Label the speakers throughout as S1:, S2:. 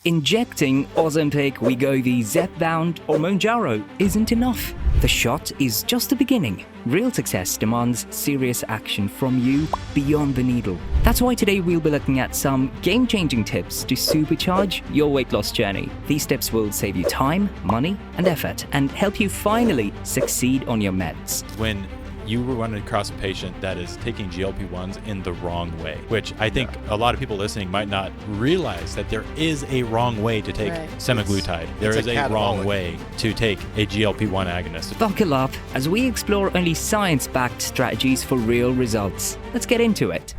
S1: Injecting Ozempic, Wegovy, Zepbound, or Mounjaro isn't enough. The shot is just the beginning. Real success demands serious action from you beyond the needle. That's why today we'll be looking at some game-changing tips to supercharge your weight loss journey. These tips will save you time, money, and effort, and help you finally succeed on your meds.
S2: When you run across a patient that is taking GLP-1s in the wrong way, which I think a lot of people listening might not realize that there is a wrong way to take semaglutide. There is a wrong way to take a GLP-1 agonist.
S1: Buckle up as we explore only science-backed strategies for real results. Let's get into it.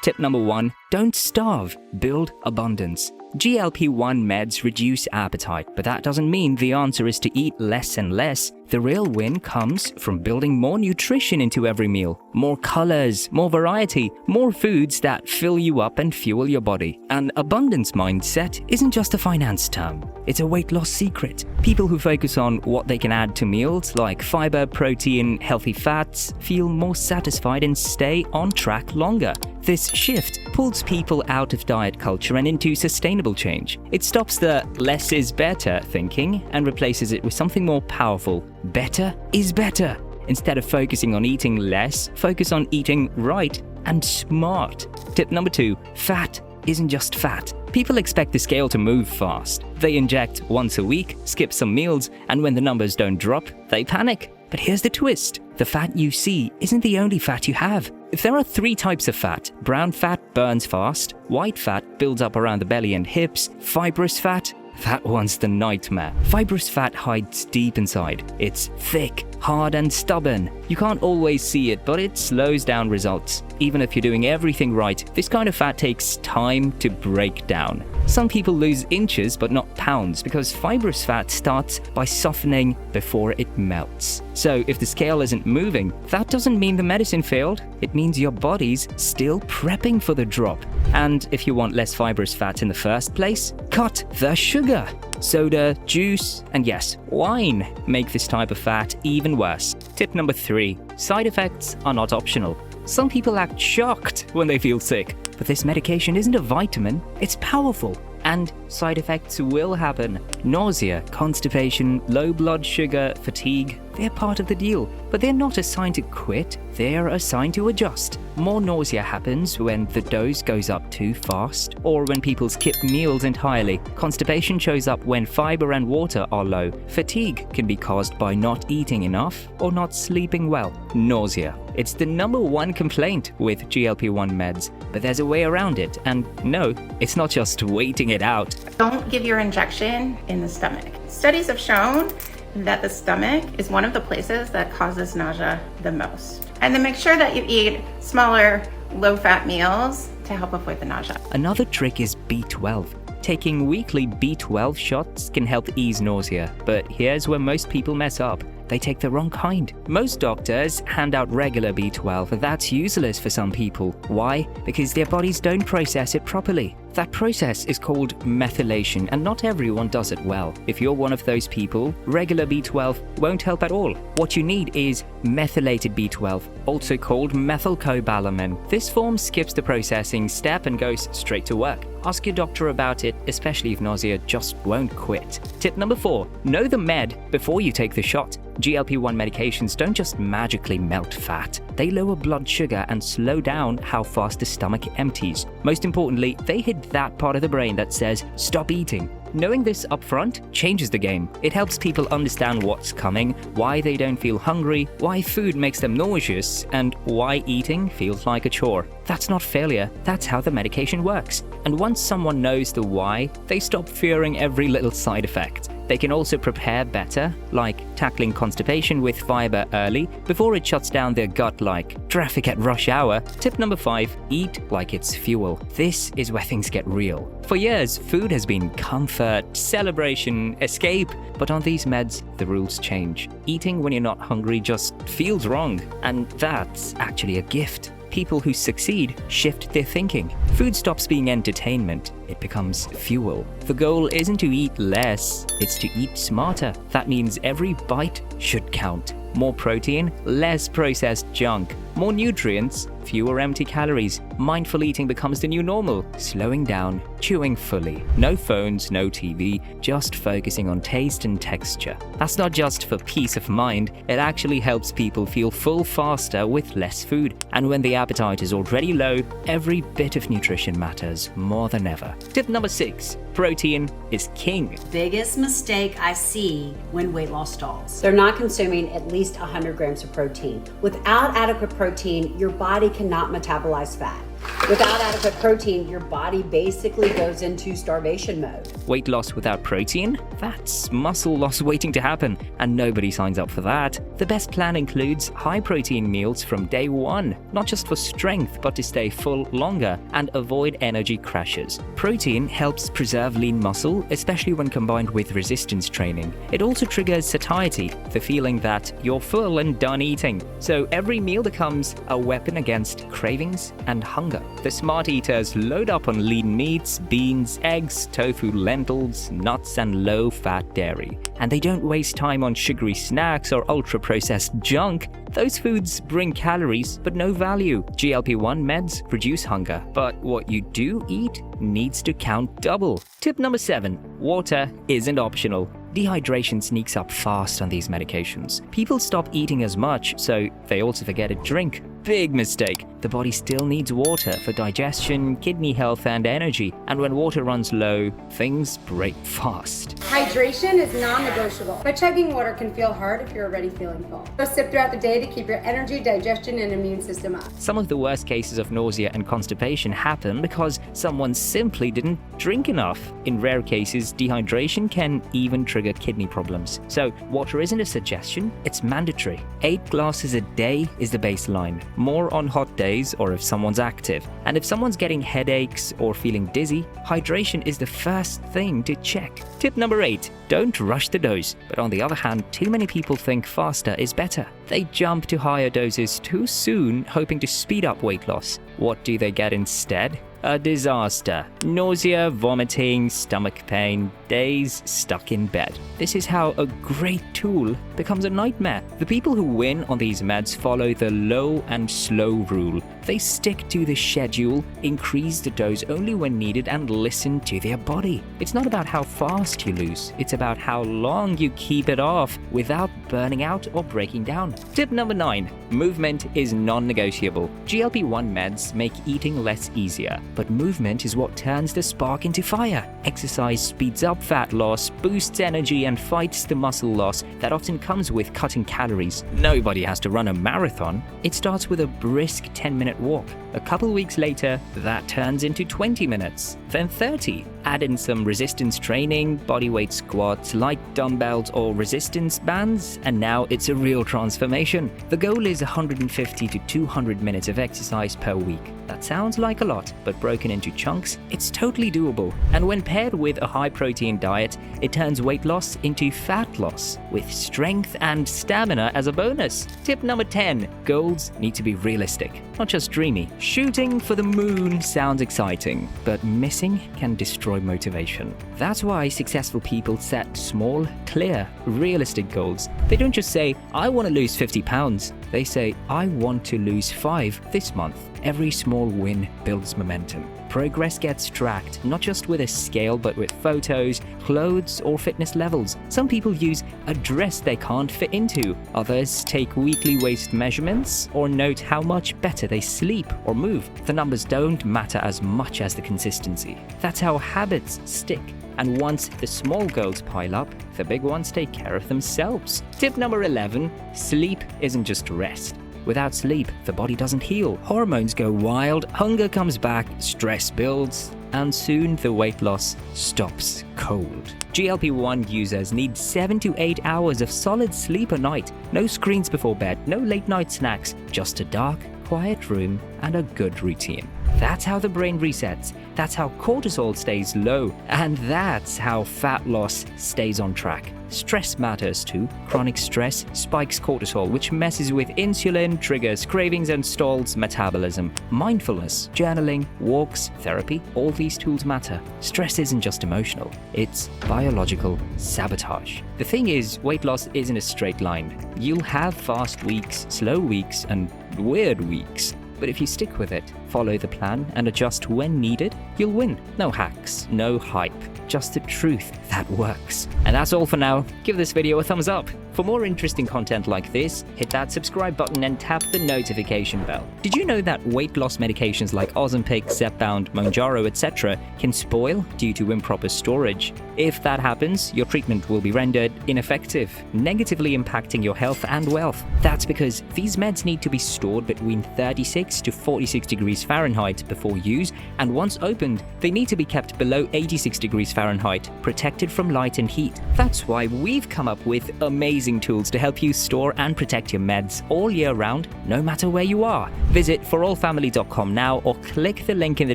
S1: Tip number 1, don't starve, build abundance. GLP-1 meds reduce appetite, but that doesn't mean the answer is to eat less and less. The real win comes from building more nutrition into every meal. More colors, more variety, more foods that fill you up and fuel your body. An abundance mindset isn't just a finance term. It's a weight loss secret. People who focus on what they can add to meals, like fiber, protein, healthy fats, feel more satisfied and stay on track longer. This shift pulls people out of diet culture and into sustainable change. It stops the less is better thinking and replaces it with something more powerful. Better is better. Instead of focusing on eating less, focus on eating right and smart. Tip number 2, fat isn't just fat. People expect the scale to move fast. They inject once a week, skip some meals, and when the numbers don't drop, they panic. But here's the twist. The fat you see isn't the only fat you have. If there are 3 types of fat, brown fat burns fast, white fat builds up around the belly and hips, fibrous fat, that one's the nightmare. Fibrous fat hides deep inside. It's thick, hard, and stubborn. You can't always see it, but it slows down results. Even if you're doing everything right, this kind of fat takes time to break down. Some people lose inches but not pounds because fibrous fat starts by softening before it melts. So if the scale isn't moving, that doesn't mean the medicine failed. It means your body's still prepping for the drop. And if you want less fibrous fat in the first place, cut the sugar. Soda, juice, and yes, wine make this type of fat even worse. Tip number 3, side effects are not optional. Some people act shocked when they feel sick, but this medication isn't a vitamin, it's powerful. And side effects will happen. Nausea, constipation, low blood sugar, fatigue, they're part of the deal. But they're not assigned to quit, they're assigned to adjust. More nausea happens when the dose goes up too fast, or when people skip meals entirely. Constipation shows up when fiber and water are low. Fatigue can be caused by not eating enough or not sleeping well. Nausea. It's the number 1 complaint with GLP-1 meds, but there's a way around it. And no, it's not just waiting it out.
S3: Don't give your injection in the stomach. Studies have shown that the stomach is one of the places that causes nausea the most. And then make sure that you eat smaller, low-fat meals to help avoid the nausea.
S1: Another trick is B12. Taking weekly B12 shots can help ease nausea, but here's where most people mess up. They take the wrong kind. Most doctors hand out regular B12, and that's useless for some people. Why? Because their bodies don't process it properly. That process is called methylation, and not everyone does it well. If you're one of those people, regular B12 won't help at all. What you need is methylated B12, also called methylcobalamin. This form skips the processing step and goes straight to work. Ask your doctor about it, especially if nausea just won't quit. Tip number 4, know the med before you take the shot. GLP-1 medications don't just magically melt fat. They lower blood sugar and slow down how fast the stomach empties. Most importantly, they hit that part of the brain that says, stop eating. Knowing this upfront changes the game. It helps people understand what's coming, why they don't feel hungry, why food makes them nauseous, and why eating feels like a chore. That's not failure, that's how the medication works. And once someone knows the why, they stop fearing every little side effect. They can also prepare better, like tackling constipation with fiber early before it shuts down their gut like traffic at rush hour. Tip number 5, eat like it's fuel. This is where things get real. For years, food has been comfort, celebration, escape, but on these meds, the rules change. Eating when you're not hungry just feels wrong, and that's actually a gift. People who succeed shift their thinking. Food stops being entertainment, it becomes fuel. The goal isn't to eat less, it's to eat smarter. That means every bite should count. More protein, less processed junk. More nutrients, fewer empty calories. Mindful eating becomes the new normal. Slowing down, chewing fully. No phones, no TV, just focusing on taste and texture. That's not just for peace of mind, it actually helps people feel full faster with less food. And when the appetite is already low, every bit of nutrition matters more than ever. Tip number 6. Protein is king.
S4: Biggest mistake I see when weight loss stalls. They're not consuming at least 100 grams of protein. Without adequate protein, your body cannot metabolize fat. Without adequate protein, your body basically goes into starvation mode.
S1: Weight loss without protein? That's muscle loss waiting to happen, and nobody signs up for that. The best plan includes high-protein meals from day one, not just for strength, but to stay full longer and avoid energy crashes. Protein helps preserve lean muscle, especially when combined with resistance training. It also triggers satiety, the feeling that you're full and done eating. So every meal becomes a weapon against cravings and hunger. The smart eaters load up on lean meats, beans, eggs, tofu, lentils, nuts, and low-fat dairy. And they don't waste time on sugary snacks or ultra-processed junk. Those foods bring calories, but no value. GLP-1 meds reduce hunger, but what you do eat needs to count double. Tip number 7. Water isn't optional. Dehydration sneaks up fast on these medications. People stop eating as much, so they also forget to drink. Big mistake. The body still needs water for digestion, kidney health, and energy. And when water runs low, things break fast.
S5: Hydration is non-negotiable, but chugging water can feel hard if you're already feeling full. So sip throughout the day to keep your energy, digestion, and immune system up.
S1: Some of the worst cases of nausea and constipation happen because someone simply didn't drink enough. In rare cases, dehydration can even trigger kidney problems. So water isn't a suggestion, it's mandatory. 8 glasses a day is the baseline. More on hot days or if someone's active. And if someone's getting headaches or feeling dizzy, hydration is the first thing to check. Tip number 8. Don't rush the dose. But on the other hand, too many people think faster is better. They jump to higher doses too soon, hoping to speed up weight loss. What do they get instead? A disaster. Nausea, vomiting, stomach pain, days stuck in bed. This is how a great tool becomes a nightmare. The people who win on these meds follow the low and slow rule. They stick to the schedule, increase the dose only when needed, and listen to their body. It's not about how fast you lose, it's about how long you keep it off without burning out or breaking down. Tip number 9. Movement is non-negotiable. GLP-1 meds make eating less easier, but movement is what turns the spark into fire. Exercise speeds up fat loss, boosts energy, and fights the muscle loss that often comes with cutting calories. Nobody has to run a marathon. It starts with a brisk 10-minute walk. A couple weeks later, that turns into 20 minutes, then 30. Add in some resistance training, bodyweight squats, light dumbbells, or resistance bands, and now it's a real transformation. The goal is 150 to 200 minutes of exercise per week. That sounds like a lot, but broken into chunks, it's totally doable. And when paired with a high-protein diet, it turns weight loss into fat loss, with strength and stamina as a bonus. Tip number 10. Goals need to be realistic, not just dreamy. Shooting for the moon sounds exciting, but missing can destroy motivation. That's why successful people set small, clear, realistic goals. They don't just say, I want to lose 50 pounds. They say, I want to lose 5 this month. Every small win builds momentum. Progress gets tracked, not just with a scale, but with photos, clothes, or fitness levels. Some people use a dress they can't fit into. Others take weekly waist measurements or note how much better they sleep or move. The numbers don't matter as much as the consistency. That's how habits stick. And once the small goals pile up, the big ones take care of themselves. Tip number 11, sleep isn't just rest. Without sleep, the body doesn't heal. Hormones go wild, hunger comes back, stress builds, and soon the weight loss stops cold. GLP-1 users need 7 to 8 hours of solid sleep a night. No screens before bed, no late night snacks, just a dark, quiet room and a good routine. That's how the brain resets. That's how cortisol stays low. And that's how fat loss stays on track. Stress matters too. Chronic stress spikes cortisol, which messes with insulin, triggers cravings, and stalls metabolism. Mindfulness, journaling, walks, therapy, all these tools matter. Stress isn't just emotional, it's biological sabotage. The thing is, weight loss isn't a straight line. You'll have fast weeks, slow weeks, and weird weeks. But if you stick with it, follow the plan, and adjust when needed, you'll win. No hacks, no hype, just the truth that works. And that's all for now. Give this video a thumbs up. For more interesting content like this, hit that subscribe button and tap the notification bell. Did you know that weight loss medications like Ozempic, Zepbound, Mounjaro, etc. can spoil due to improper storage? If that happens, your treatment will be rendered ineffective, negatively impacting your health and wealth. That's because these meds need to be stored between 36 to 46 degrees Fahrenheit before use, and once opened, they need to be kept below 86 degrees Fahrenheit, protected from light and heat. That's why we've come up with amazing tools to help you store and protect your meds all year round, no matter where you are. Visit forallfamily.com now or click the link in the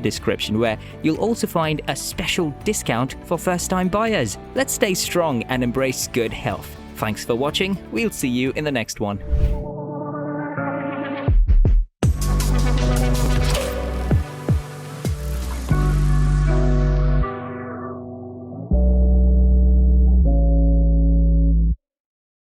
S1: description where you'll also find a special discount for first-time buyers. Let's stay strong and embrace good health. Thanks for watching. We'll see you in the next one.